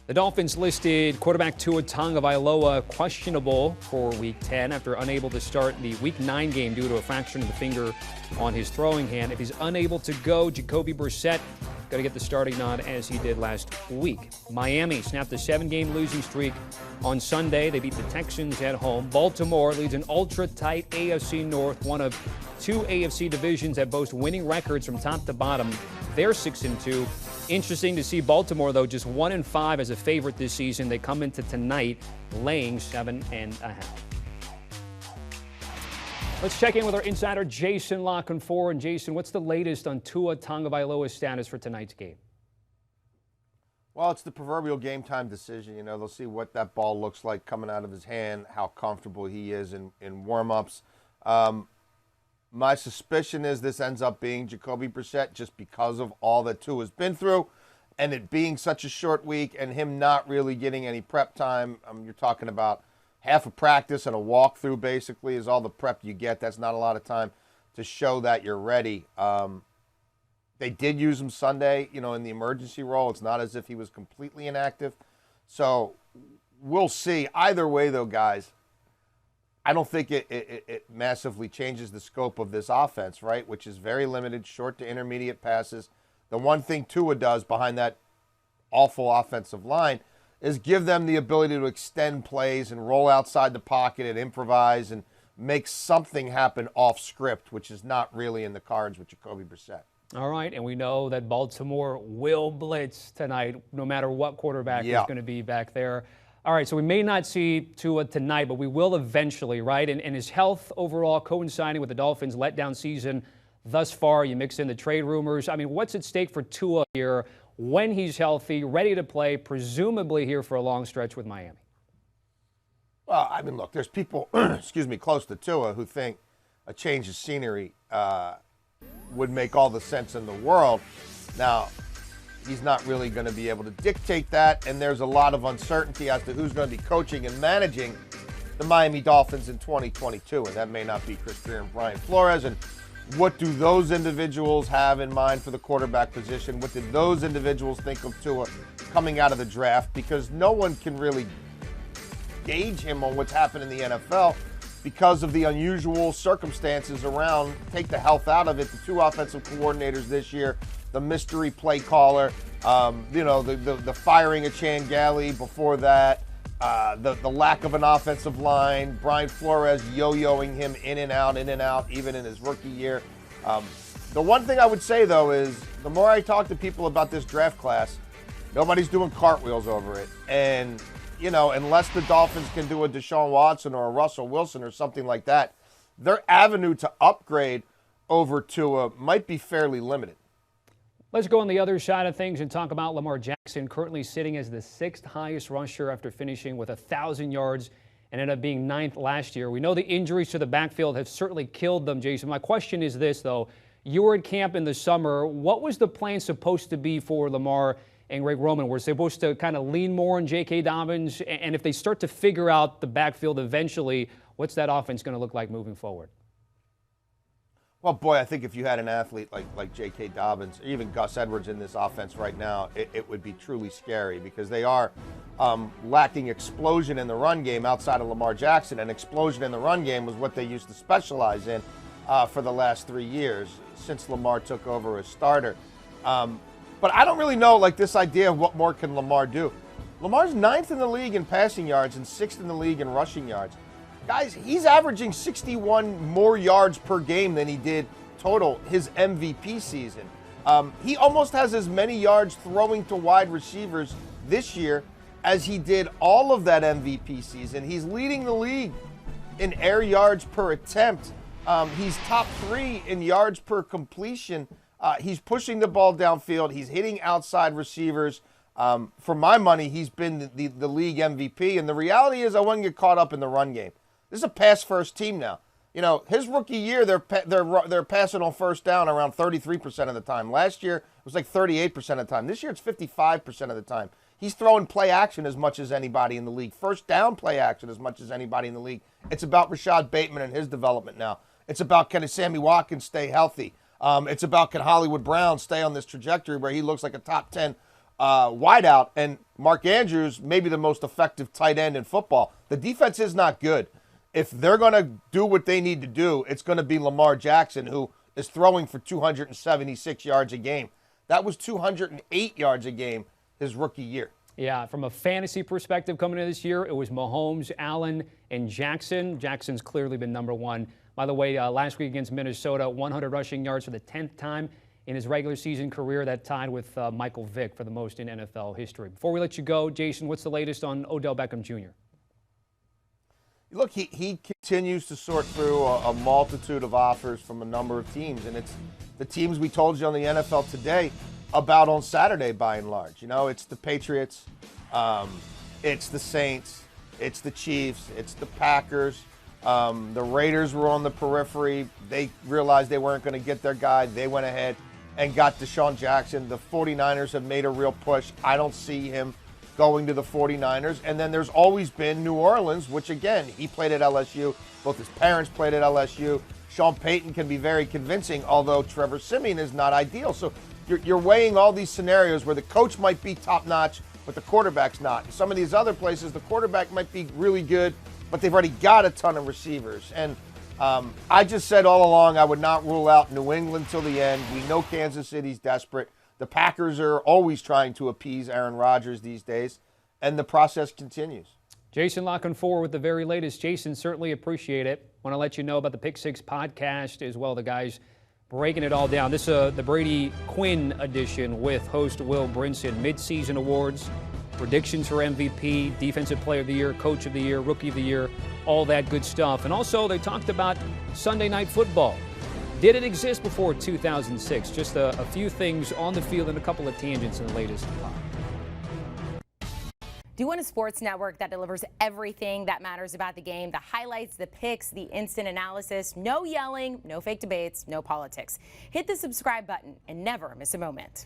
The Dolphins listed quarterback Tua Tagovailoa questionable for Week 10 after unable to start the Week 9 game due to a fracture of the finger on his throwing hand. If he's unable to go, Jacoby Brissett got to get the starting nod as he did last week. Miami snapped a 7-game losing streak on Sunday. They beat the Texans at home. Baltimore leads an ultra-tight AFC North, one of 2 AFC divisions that boast winning records from top to bottom. They're 6-2. Interesting to see Baltimore, though, just 1-5 as a favorite this season. They come into tonight laying 7.5. Let's check in with our insider, Jason La Canfora. And Jason, what's the latest on Tua Tagovailoa's status for tonight's game? Well, it's the proverbial game time decision. You know, they'll see what that ball looks like coming out of his hand, how comfortable he is in warm-ups. My suspicion is this ends up being Jacoby Brissett just because of all that Tua's been through and it being such a short week and him not really getting any prep time. You're talking about half a practice and a walkthrough basically is all the prep you get. That's not a lot of time to show that you're ready. They did use him Sunday, you know, in the emergency role. It's not as if he was completely inactive. So we'll see. Either way, though, guys, I don't think it massively changes the scope of this offense, right, which is very limited, short to intermediate passes. The one thing Tua does behind that awful offensive line is give them the ability to extend plays and roll outside the pocket and improvise and make something happen off script, which is not really in the cards with Jacoby Brissett. All right, and we know that Baltimore will blitz tonight, no matter what quarterback is going to be back there. All right, so we may not see Tua tonight, but we will eventually, right? And his health overall coinciding with the Dolphins' letdown season thus far. You mix in the trade rumors. I mean, what's at stake for Tua here when he's healthy, ready to play, presumably here for a long stretch with Miami? Well, I mean, look, there's people, close to Tua who think a change of scenery would make all the sense in the world. Now, he's not really going to be able to dictate that, and there's a lot of uncertainty as to who's going to be coaching and managing the Miami Dolphins in 2022, and that may not be Chris Greer and Brian Flores. And what do those individuals have in mind for the quarterback position? What did those individuals think of Tua coming out of the draft? Because no one can really gauge him on what's happened in the NFL because of the unusual circumstances around. Take the health out of it. The 2 offensive coordinators this year, the mystery play caller, the firing of Chan Galley before that, the lack of an offensive line, Brian Flores yo-yoing him in and out, even in his rookie year. The one thing I would say, though, is the more I talk to people about this draft class, nobody's doing cartwheels over it. And, you know, unless the Dolphins can do a Deshaun Watson or a Russell Wilson or something like that, their avenue to upgrade over to might be fairly limited. Let's go on the other side of things and talk about Lamar Jackson, currently sitting as the 6th highest rusher after finishing with 1,000 yards and ended up being 9th last year. We know the injuries to the backfield have certainly killed them, Jason. My question is this, though. You were at camp in the summer. What was the plan supposed to be for Lamar and Greg Roman? Were they supposed to kind of lean more on J.K. Dobbins? And if they start to figure out the backfield eventually, what's that offense going to look like moving forward? Well, boy, I think if you had an athlete like J.K. Dobbins, or even Gus Edwards in this offense right now, it would be truly scary because they are lacking explosion in the run game outside of Lamar Jackson. And explosion in the run game was what they used to specialize in for the last 3 years since Lamar took over as starter. But I don't really know, like, this idea of what more can Lamar do. Lamar's 9th in the league in passing yards and 6th in the league in rushing yards. Guys, he's averaging 61 more yards per game than he did total his MVP season. He almost has as many yards throwing to wide receivers this year as he did all of that MVP season. He's leading the league in air yards per attempt. He's top 3 in yards per completion. He's pushing the ball downfield. He's hitting outside receivers. For my money, he's been the league MVP. And the reality is I wouldn't get caught up in the run game. This is a pass-first team now. You know, his rookie year, they're passing on first down around 33% of the time. Last year, it was like 38% of the time. This year, it's 55% of the time. He's throwing play action as much as anybody in the league. First down play action as much as anybody in the league. It's about Rashad Bateman and his development now. It's about can Sammy Watkins stay healthy. It's about can Hollywood Brown stay on this trajectory where he looks like a top 10 wideout. And Mark Andrews may be the most effective tight end in football. The defense is not good. If they're going to do what they need to do, it's going to be Lamar Jackson, who is throwing for 276 yards a game. That was 208 yards a game his rookie year. Yeah, from a fantasy perspective coming into this year, it was Mahomes, Allen, and Jackson. Jackson's clearly been number one. By the way, last week against Minnesota, 100 rushing yards for the 10th time in his regular season career. That tied with Michael Vick for the most in NFL history. Before we let you go, Jason, what's the latest on Odell Beckham Jr.? Look, he continues to sort through a multitude of offers from a number of teams, and it's the teams we told you on the NFL Today about on Saturday, by and large. You know, it's the Patriots, it's the Saints, it's the Chiefs, it's the Packers. The Raiders were on the periphery. They realized they weren't going to get their guy. They went ahead and got Deshaun Jackson. The 49ers have made a real push. I don't see him going to the 49ers. And then there's always been New Orleans, which, again, he played at LSU. Both his parents played at LSU. Sean Payton can be very convincing, although Trevor Siemian is not ideal. So you're weighing all these scenarios where the coach might be top-notch, but the quarterback's not. In some of these other places, the quarterback might be really good, but they've already got a ton of receivers. And I just said all along I would not rule out New England till the end. We know Kansas City's desperate. The Packers are always trying to appease Aaron Rodgers these days, and the process continues. Jason La Canfora with the very latest. Jason, certainly appreciate it. Want to let you know about the Pick Six podcast as well. The guys breaking it all down. This is the Brady Quinn edition with host Will Brinson. Mid-season awards, predictions for MVP, Defensive Player of the Year, Coach of the Year, Rookie of the Year, all that good stuff. And also they talked about Sunday Night Football. Did it exist before 2006? Just a few things on the field and a couple of tangents in the latest pod. Do you want a sports network that delivers everything that matters about the game? The highlights, the picks, the instant analysis, no yelling, no fake debates, no politics. Hit the subscribe button and never miss a moment.